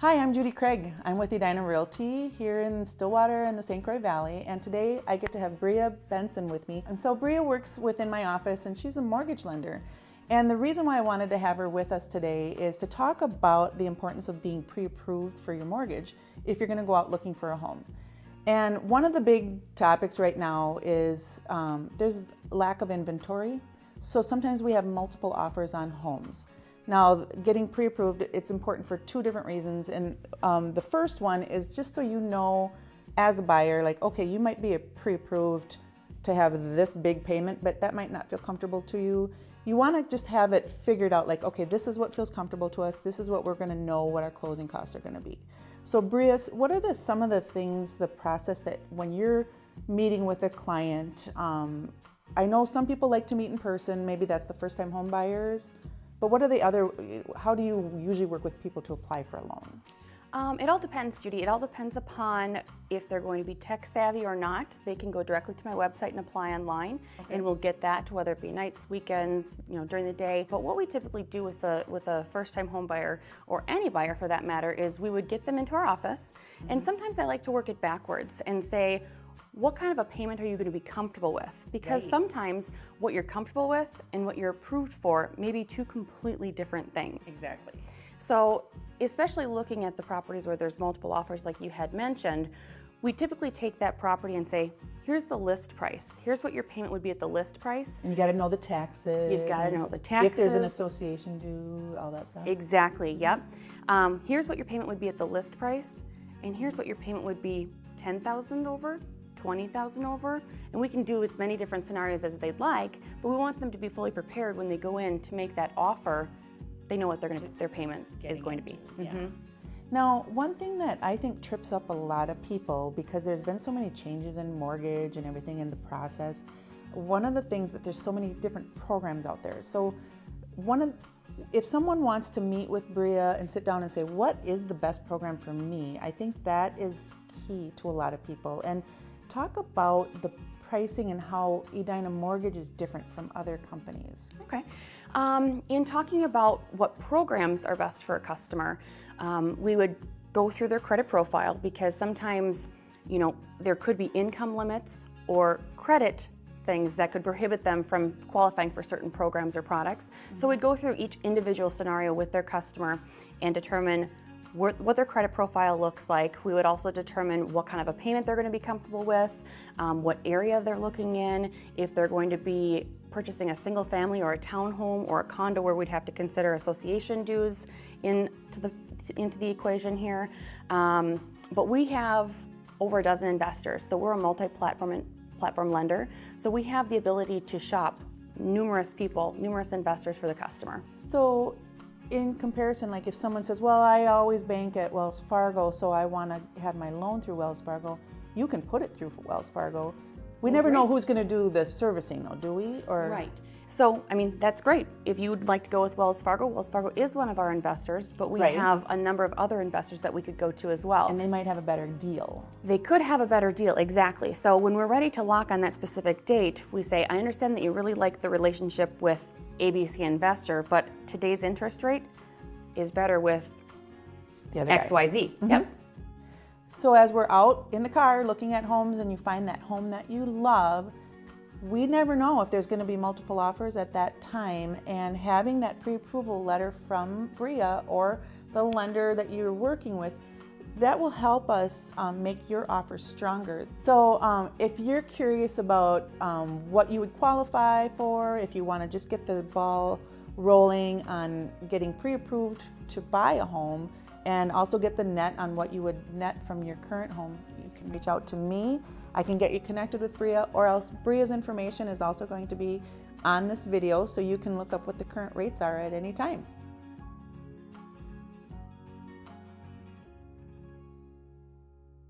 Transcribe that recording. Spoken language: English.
Hi, I'm Judy Craig. I'm with Edina Realty here in Stillwater in the St. Croix Valley, and today I get to have Bria Benson with me. And so Bria works within my office and she's a mortgage lender. And the reason why I wanted to have her with us today is to talk about the importance of being pre-approved for your mortgage if you're going to go out looking for a home. And one of the big topics right now is there's lack of inventory. So sometimes we have multiple offers on homes. Now, getting pre-approved, it's important for two different reasons. And the first one is just so you know, as a buyer, like, okay, you might be pre-approved to have this big payment, but that might not feel comfortable to you. You want to just have it figured out, like, okay, this is what feels comfortable to us. This is what we're going to know what our closing costs are going to be. So, Bria, what are some of the things, the process that when you're meeting with a client, I know some people like to meet in person. Maybe that's the first-time home buyers. But what are how do you usually work with people to apply for a loan? It all depends, Judy. It all depends upon if they're going to be tech savvy or not. They can go directly to my website and apply online, and we'll get that, whether it be nights, weekends, during the day. But what we typically do with a first-time home buyer, or any buyer for that matter, is we would get them into our office, and sometimes I like to work it backwards and say, what kind of a payment are you going to be comfortable with? Because sometimes what you're comfortable with and what you're approved for may be two completely different things. Exactly. So, especially looking at the properties where there's multiple offers like you had mentioned, we typically take that property and say, here's the list price. Here's what your payment would be at the list price. And you got to know the taxes. You've got to know the taxes. If there's an association due, all that stuff. Exactly, yep. Here's what your payment would be at the list price, and here's what your payment would be $10,000 over, $20,000 over, and we can do as many different scenarios as they'd like, but we want them to be fully prepared when they go in to make that offer. They know what their payment is going to be. Now, one thing that I think trips up a lot of people, because there's been so many changes in mortgage and everything in the process, one of the things that there's so many different programs out there. So if someone wants to meet with Bria and sit down and say, what is the best program for me? I think that is key to a lot of people. And talk about the pricing and how Edina Mortgage is different from other companies. Okay. In talking about what programs are best for a customer, we would go through their credit profile, because sometimes, there could be income limits or credit things that could prohibit them from qualifying for certain programs or products. So we'd go through each individual scenario with their customer and determine what their credit profile looks like. We would also determine what kind of a payment they're going to be comfortable with, what area they're looking in, if they're going to be purchasing a single family or a townhome or a condo where we'd have to consider association dues into the equation here. But we have over a dozen investors, so we're a multi-platform lender. So we have the ability to shop numerous people, numerous investors for the customer. So in comparison, like if someone says, well, I always bank at Wells Fargo, so I want to have my loan through Wells Fargo, you can put it through Wells Fargo. We never know who's going to do the servicing though, do we? Or right. So, that's great. If you would like to go with Wells Fargo is one of our investors, but we have a number of other investors that we could go to as well. And they might have a better deal. They could have a better deal, exactly. So when we're ready to lock on that specific date, we say, I understand that you really like the relationship with ABC Investor, but today's interest rate is better with the other XYZ. Yep. So as we're out in the car looking at homes and you find that home that you love, we never know if there's going to be multiple offers at that time, and having that pre-approval letter from Bria or the lender that you're working with, that will help us make your offer stronger. So if you're curious about what you would qualify for, if you want to just get the ball rolling on getting pre-approved to buy a home, and also get the net on what you would net from your current home, you can reach out to me. I can get you connected with Bria, or else Bria's information is also going to be on this video, so you can look up what the current rates are at any time.